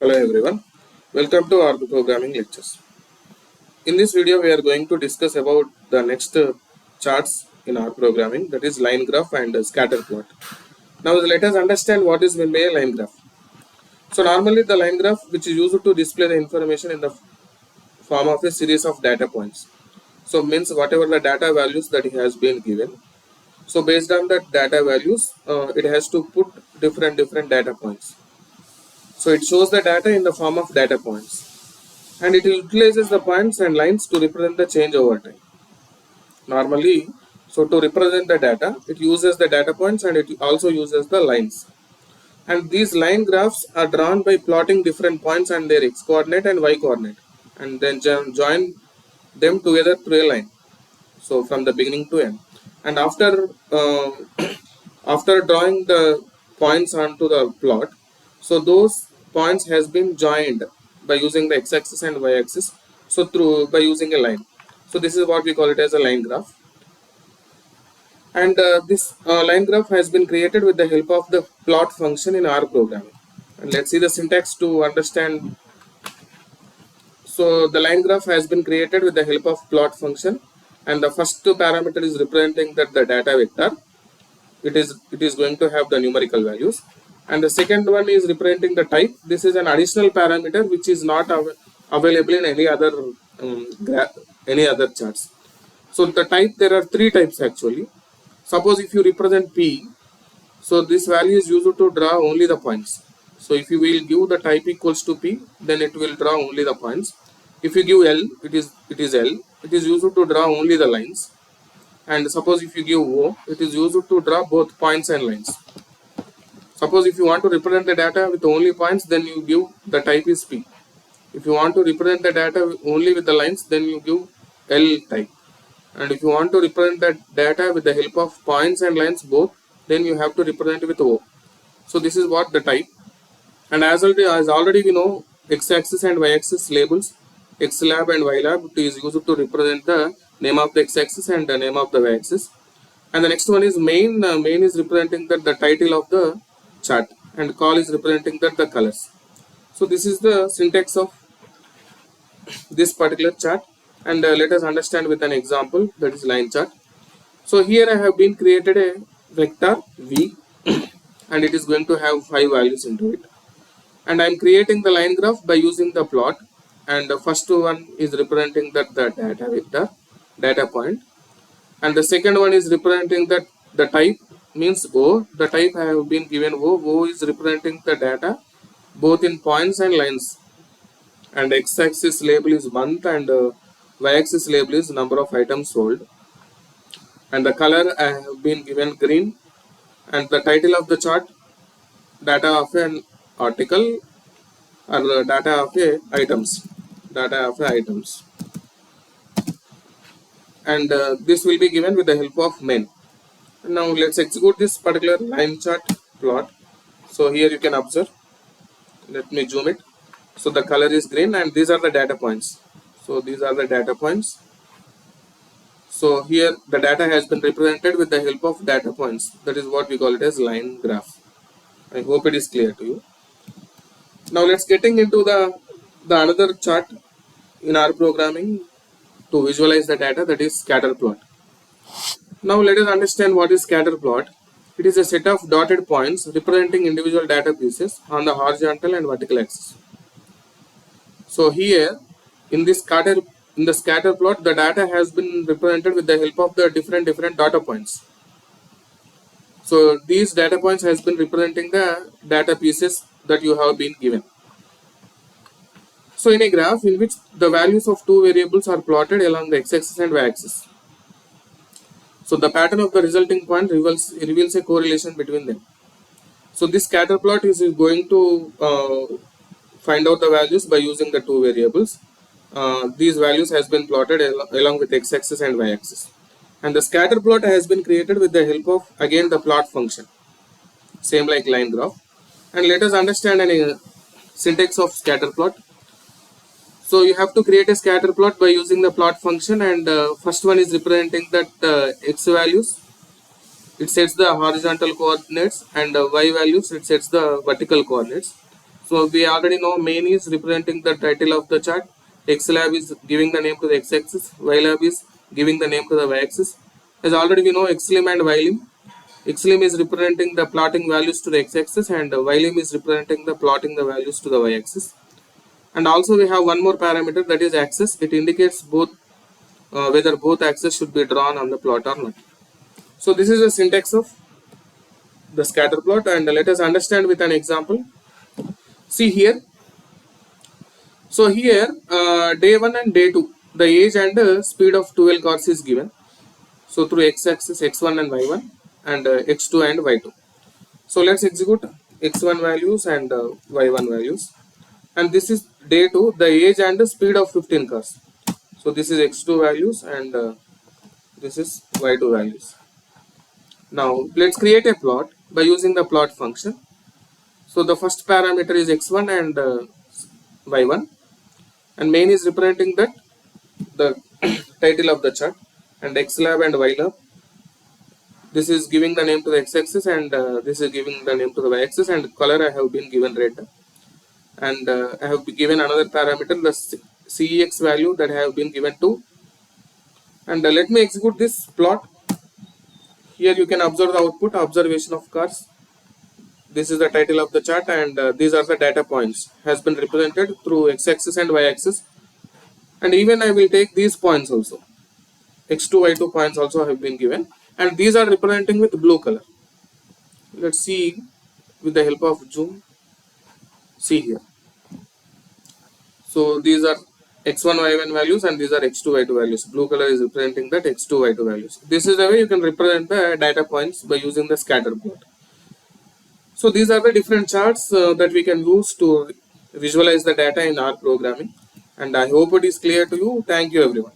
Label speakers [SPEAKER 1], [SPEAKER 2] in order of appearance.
[SPEAKER 1] Hello everyone, welcome to our programming lectures. In this video we are going to discuss about the next charts in our programming, that is line graph and scatter plot. Now let us understand what is meant by a line graph. So normally the line graph, which is used to display the information in the form of a series of data points. So means whatever the data values that has been given. So based on that data values, it has to put different data points. So it shows the data in the form of data points, and it utilizes the points and lines to represent the change over time. Normally, so to represent the data, it uses the data points and it also uses the lines. And these line graphs are drawn by plotting different points and their x coordinate and y coordinate, and then join them together through a line. So from the beginning to end, and after after drawing the points onto the plot, so those points has been joined by using the x-axis and y-axis, so through by using a line. So this is what we call it as a line graph, and this line graph has been created with the help of the plot function in R programming. And let's see the syntax to understand. So the line graph has been created with the help of plot function, and the first parameter is representing that the data vector. It is going to have the numerical values, and the second one is representing the type. This is an additional parameter which is not available in any other charts. So the type, there are three types actually. Suppose if you represent P, so this value is used to draw only the points. So if you will give the type equals to P, then it will draw only the points. If you give L, it is L, it is used to draw only the lines. And suppose if you give O, it is used to draw both points and lines. Suppose if you want to represent the data with only points, then you give the type is P. If you want to represent the data only with the lines, then you give L type. And if you want to represent the data with the help of points and lines both, then you have to represent with O. So this is what the type. And as already we know, x-axis and y-axis labels, xlab and ylab is used to represent the name of the x-axis and the name of the y-axis. And the next one is main. Main is representing the title of the chart, and call is representing the colors. So this is the syntax of this particular chart, and let us understand with an example, that is line chart. So here I have been created a vector v and it is going to have 5 values into it, and I am creating the line graph by using the plot, and the first one is representing the data vector, data point, and the second one is representing that the type means O. The type I have been given O. O is representing the data both in points and lines, and x-axis label is month, and y-axis label is number of items sold, and the color I have been given green, and the title of the chart, data of an article, or data of a items, and this will be given with the help of main. Now let's execute this particular line chart plot. So here you can observe, let me zoom it. So the color is green, and these are the data points. So these are the data points. So here the data has been represented with the help of data points. That is what we call it as line graph. I hope it is clear to you. Now let's getting into the another chart in our programming to visualize the data, that is scatter plot. Now let us understand what is scatter plot. It is a set of dotted points representing individual data pieces on the horizontal and vertical axis. So here in the scatter plot, the data has been represented with the help of the different data points. So these data points has been representing the data pieces that you have been given. So in a graph in which the values of two variables are plotted along the x-axis and y-axis, so the pattern of the resulting point reveals a correlation between them. So this scatter plot is going to find out the values by using the two variables. These values has been plotted along with x-axis and y-axis, and the scatter plot has been created with the help of again the plot function, same like line graph. And let us understand a syntax of scatter plot. So you have to create a scatter plot by using the plot function, and first one is representing that x values, it sets the horizontal coordinates, and y values, it sets the vertical coordinates. So we already know main is representing the title of the chart, xlab is giving the name to the x-axis, ylab is giving the name to the y-axis. As already we know xlim and ylim. Xlim is representing the plotting values to the x-axis and ylim is representing the plotting the values to the y-axis. And also we have one more parameter, that is axis. It indicates both whether both axes should be drawn on the plot or not. So this is the syntax of the scatter plot, and let us understand with an example. See here. So here day 1 and day 2, the age and speed of 12 cars is given. So through x-axis x1 and y1 and x2 and y2. So let's execute x1 values and y1 values. And this is day 2, the age and the speed of 15 cars. So this is x2 values and this is y2 values. Now let's create a plot by using the plot function. So the first parameter is x1 and y1, and main is representing that the title of the chart, and xlab and ylab, this is giving the name to the x-axis and this is giving the name to the y-axis, and color I have been given red. And I have given another parameter, the cex value, that I have been given 2. And let me execute this plot. Here you can observe the output, observation of cars. This is the title of the chart, and these are the data points has been represented through x-axis and y-axis. And even I will take these points also, x2 y2 points also have been given, and these are representing with blue color. Let's see with the help of zoom. See here. So these are x1 y1 values and these are x2 y2 values. Blue color is representing that x2 y2 values. This is the way you can represent the data points by using the scatter plot. So these are the different charts that we can use to visualize the data in our programming, and I hope it is clear to you. Thank you everyone.